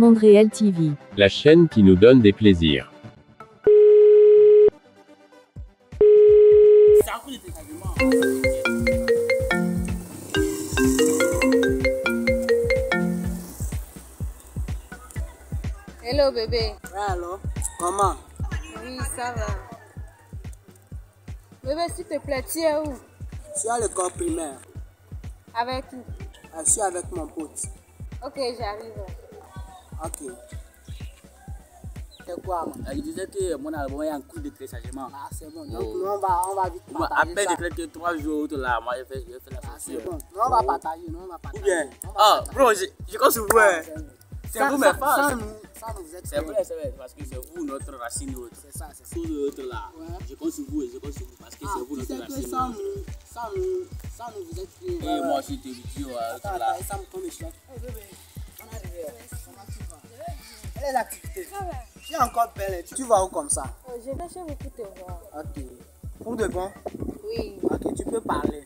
Monde Réel TV. La chaîne qui nous donne des plaisirs. Hello bébé. Ouais, alors, comment? Oui, ça va. Bébé, s'il te plaît, tu es où? Je suis à l'école primaire. Avec qui? Je suis avec mon pote. Ok, j'arrive. Ok. C'est quoi, man? Je disais que mon album est en cours de téléchargement. Ah, c'est bon. Donc, nous, on va vite partager À peine ça. déclaré 3 jours là, moi j'ai fait la Ah, c'est session. bon. Nous, on va partager. Nous, on va Ou partager. bien, On va ah, partager. bro, je compte sur vous. Ah, C'est vous, mais pas. sans nous, vous êtes C'est vrai, parce que c'est vous notre racine. C'est ça, c'est ça. Tout l'autre là. Ouais. Je compte sur vous et je compte sur vous parce que Ah, c'est vous tu notre sais que racine. sans nous, vous êtes plus. Et moi aussi, t'es vidéo. Attends, Là. ça me tombe chouette. Oh, bébé, on est arrivé. Comment tu vas? Elle est l'activité. Tu es encore belle. Tu vas où comme ça? Je vais chez vous pour te voir. Ok. Pour de bon? Oui. Ok, tu peux parler.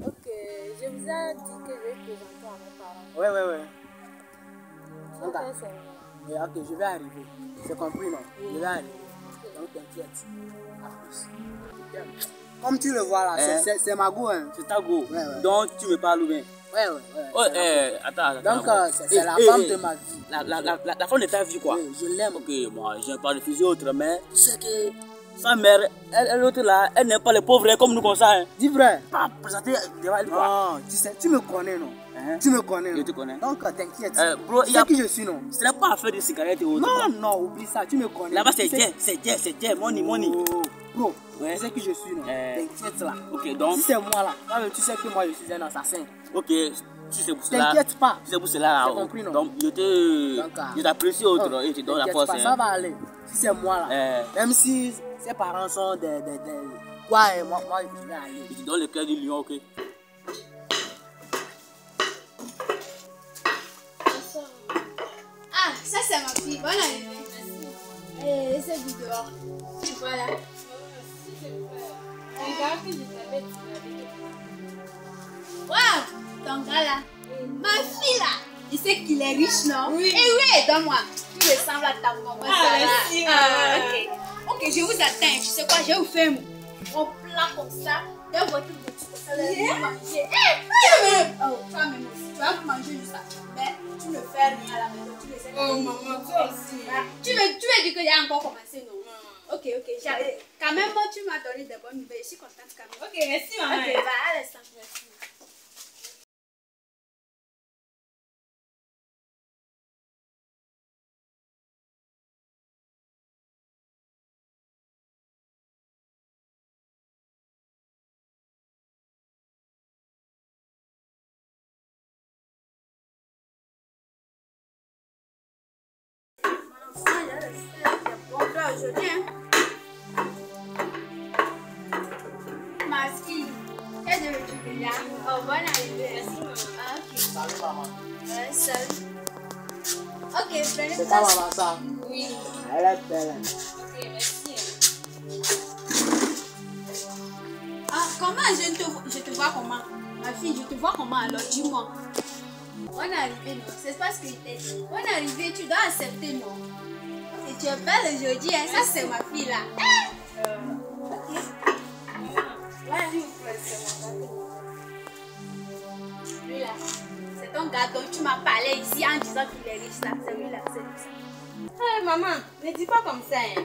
Ok, je vous ai dit que je vais présenter à mes parents. Ouais. Tu vas faire seulement. Mais ok, je vais arriver. C'est compris, non? Je vais arriver. Donc t'inquiète. À plus. Je t'aime. Comme tu le vois là, c'est ma go, hein. C'est ta go. Ouais. Donc tu me parles ou bien? Ouais. Oh, attends. Donc c'est la femme de ma vie. La femme de ta vie, quoi. Oui, je l'aime. Ok, moi, je n'ai pas refusé autre, mais tu sais que sa mère, elle l'autre là, elle n'aime pas les pauvres comme nous comme ça. Hein. Dis vrai. Pas présenter devant elle, quoi. Non, tu sais, tu me connais, non? Hein? Tu me connais, non? Je te connais. Donc t'inquiète. Bro, Tu sais qui je suis, non? Ce n'est pas affaire de cigarettes et autres. Non, oublie ça, tu me connais. Là-bas, Tu sais- c'est Dieu, money. Oh, bro, Ouais. tu sais qui je suis, non? T'inquiète là. Ok, donc, Si c'est moi là, toi-même, tu sais que moi je suis un assassin. ok, tu sais pour cela. T'inquiète pas. Tu sais pour cela. J'ai compris, non? Donc, Donc, je t'apprécie autre et je te donne la t'inquiète force. pas, Hein. ça va aller. Si c'est moi là, même si ses parents sont des quoi, et moi je vais aller. Je te donne le cœur du lion, ok? Ah, ça c'est ma fille. Bonne arrivée. Allez, c'est du dehors. Voilà. Regarde que je t'avais dit. Waouh, ton gars là. Ma fille là. Tu sais qu'il est riche, non? Oui. Eh oui, donne-moi. Tu ressembles à ta maman. merci, ok, je vous attends. Tu sais quoi, je vais vous faire mon plat comme ça. Dans votre boutique. Vous allez manger. Oh, toi-même aussi. Tu vas vous manger juste ça. Mais tu ne fais rien à la maison. Tu ne sais pas. Oh maman, toi aussi. Tu veux dire que j'ai encore commencé, non? Ok, j'arrive. Quand même, tu m'as donné de bonnes nouvelles. Je suis contente quand même. Ok, merci maman. Ok, bah, à l'instant, merci. Aujourd'hui, hein. Ma fille, qu'est-ce que tu veux dire? Oh, bonne arrivée. Ah, ok. Salut maman. Ouais, salut. Ok, prenez C'est ta place. maman ça? Oui. Elle est belle. Hein. Ok, merci. Ah, comment je te vois comment? Ma fille, je te vois comment alors? Dis-moi. Bonne arrivée, non? C'est pas ce que je t'ai dit. Bonne arrivée, tu dois accepter, non? Et tu es belle aujourd'hui, hein? Ça, c'est ma fille là. Ok. Ouais, s'il vous plaît, c'est mon gâteau. Lui là, c'est ton gars dont tu m'as parlé ici en disant qu'il est riche là. C'est lui là, c'est lui ça. Hey maman, ne dis pas comme ça. Hein.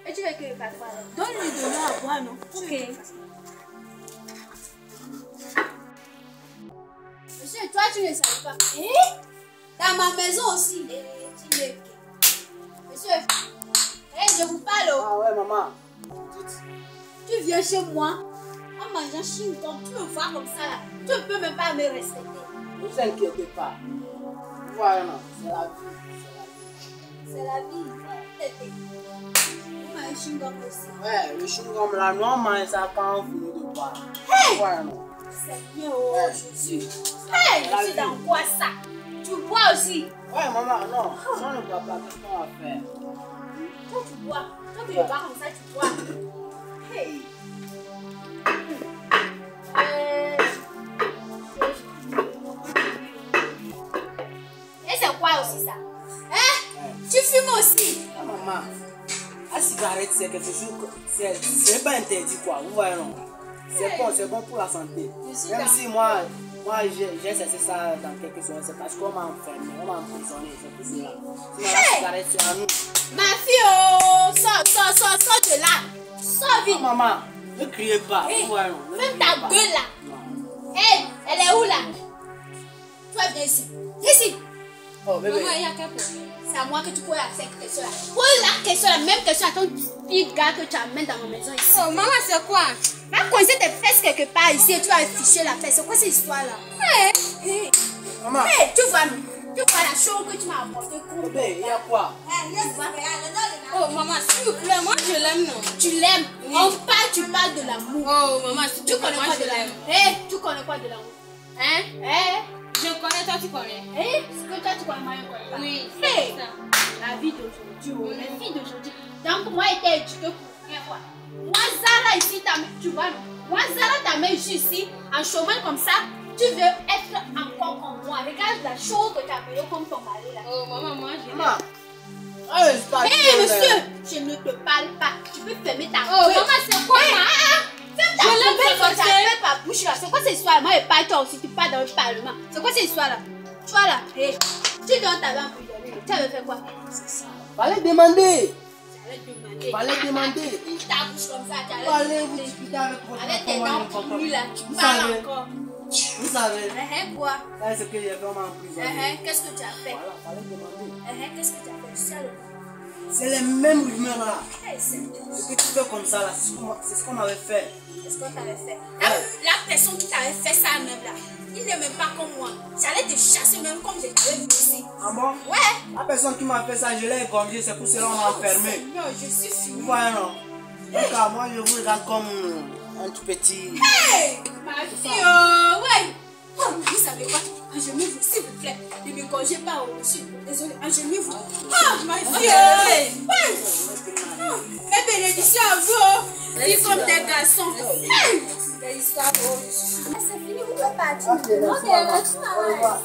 Et tu veux que je fasse quoi là? Donne-lui de l'eau à boire, non? Ok. Monsieur, toi tu ne savais pas. Eh? Dans ma maison aussi. Eh, tu veux que... Monsieur, je vous parle. Ah ouais maman. Tu viens chez moi en mangeant chewing-gum. Tu me vois comme ça là. Tu ne peux même pas me respecter. Ne vous inquiétez pas. Voilà, non, c'est la vie. C'est la vie. Vous mangez chewing-gum aussi. Ouais, le chewing-gum là, nous on mange ça quand on finit de boire. Voilà, non. C'est bien, oh Jésus. Hey, je suis dans quoi ça? Tu bois aussi? Ouais maman, non. Si on ne boit pas, qu'est-ce qu'on va faire? Toi tu bois. Quand tu bois comme ça, tu bois. Hey. Et c'est quoi aussi ça? cigarette, c'est quelque chose c'est pas interdit quoi, vous voyez non? C'est bon pour la santé. Même si moi j'ai cessé ça dans quelques soirées, c'est parce qu'on m'a enfermé, on m'a emprisonné, c'est tout cela. Sinon la cigarette c'est à nous. Ma fille, oh, sors de là. Sors vite. Oh, maman, ne criez pas, vous voyez non? Ferme ta gueule là. Hé, elle est où là? Toi, viens ici. Viens ici. Oh bébé. Maman, il y a quel problème? C'est à moi que tu poses cette question là. Pose la question, la même question à ton petit gars que tu amènes dans ma maison ici. Oh, maman, c'est quoi? Va coincer tes fesses quelque part ici et tu vas afficher la fesse. C'est quoi cette histoire là? Hé, Maman. tu vois la chose que tu m'as apportée. Bébé, il y a quoi? Oh, maman, s'il vous plaît, moi je l'aime, non? Tu l'aimes. Oui. Tu parles de l'amour. Oh, maman, s'il Tu te plaît, connais moi quoi je de l'aime. l'amour? Hé, tu connais quoi de l'amour? Hein? Hé, Je connais, toi tu connais. ce que toi tu connais, moi je connais pas. Oui, Hé, c'est ça. la vie d'aujourd'hui, la vie d'aujourd'hui. Donc moi, j'étais éduquée pour rien quoi. Moi, Zara ici, tu vois, moi, Zara t'a mis ici, en chômage comme ça, tu veux être encore comme moi. Regarde la chose que tu as payée comme ton mari là. Oh, maman, moi je Maman. l'aime. Hé, monsieur, je ne te parle pas. Tu peux fermer ta Oh, gueule. maman, c'est quoi, Hey, maman? ferme ta Je l'aime gueule, pas, tu appelles pas bouche là. C'est quoi cette histoire? Moi, je parle toi aussi, tu parles dans le parlement. C'est quoi cette histoire là? Tu vois là, hé, tu donnes ta main pour lui. Tu avais fait quoi? C'est ça. Fallait demander. J'allais te demander. Fallait demander. Ta bouche comme ça, tu Fallait allais vous te discuter avec votre avec tes maman, dents votre pourries là, tu Vous parles savez. encore. Vous savez. Quoi? Ça, c'est ce que j'ai fait, on m'a emprisonné. Qu'est-ce que tu as fait? Voilà, fallait demander. Qu'est-ce que tu as fait? Ça, C'est les mêmes rumeurs là. c'est Ce que tu fais comme ça là, c'est ce qu'on m'avait fait. ce qu'on t'avait fait. La personne qui t'avait fait ça même là, il n'est même pas comme moi. J'allais te chasser même comme je t'avais vu ici. Ah bon? Ouais. La personne qui m'a fait ça, je l'ai égorgé, c'est pour cela qu'on m'a enfermé. Non, je suis Vous finie. voyez non? Donc moi je vous regarde comme un tout petit. Hey, ma fille, oh, ouais. Oh, vous savez quoi? Agenouille-vous, s'il vous plaît. Ne me congez pas au-dessus. Désolée, agenouille-vous. Oh, ma fille, ouais. Mes bénédictions à vous. Fille comme des garçons. Hey. Des histoires. C'est fini, vous pouvez partir. Ok, merci, maman.